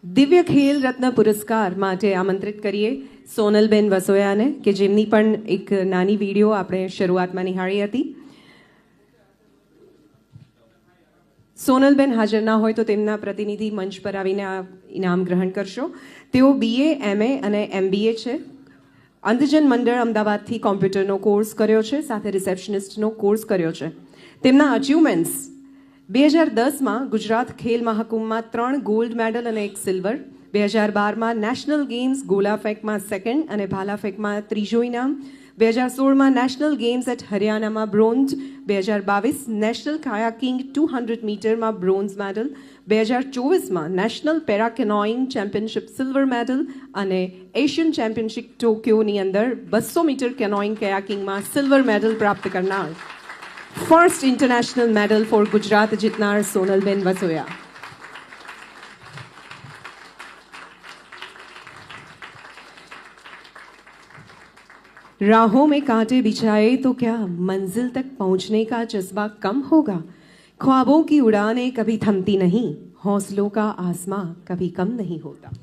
દિવ્ય ખેલ રત્ન પુરસ્કાર માટે આમંત્રિત કરીએ સોનલબેન વસોયાને કે જેમની પણ એક નાની વિડીયો આપણે શરૂઆતમાં નિહાળી હતી. સોનલબેન હાજર ના હોય તો તેમના પ્રતિનિધિ મંચ પર આવીને આ ઇનામ ગ્રહણ કરશો. તેઓ BA, MA અને MBA છે. અંધજન મંડળ અમદાવાદથી કોમ્પ્યુટરનો કોર્સ કર્યો છે, સાથે રિસેપ્શનિસ્ટનો કોર્સ કર્યો છે. તેમના અચીવમેન્ટ્સ 2010માં ગુજરાત ખેલ મહાકુંભમાં 3 ગોલ્ડ મેડલ અને 1 સિલ્વર, 2012માં નેશનલ ગેમ્સ ગોલા ફેંકમાં 2nd અને ભાલા ફેંકમાં 3જો ઇનામ, 2016માં નેશનલ ગેમ્સ એટ હરિયાણામાં બ્રોન્ઝ, 2022 નેશનલ કાયાકિંગ 200 મીટરમાં બ્રોન્ઝ મેડલ, 2024માં national para canoeing championship silver medal અને એશિયન ચેમ્પિયનશિપ ટોક્યોની અંદર 200 મીટર કેનોઇંગ કયાકિંગમાં સિલ્વર મેડલ પ્રાપ્ત કરનાર first international medal for Gujarat જીતનાર સોનલબેન વસોયા. राहों में कांटे बिछाए तो क्या मंजिल तक पहुंचने का जज्बा कम होगा. ख्वाबों की उड़ानें कभी थमती नहीं, हौसलों का आसमां कभी कम नहीं होता.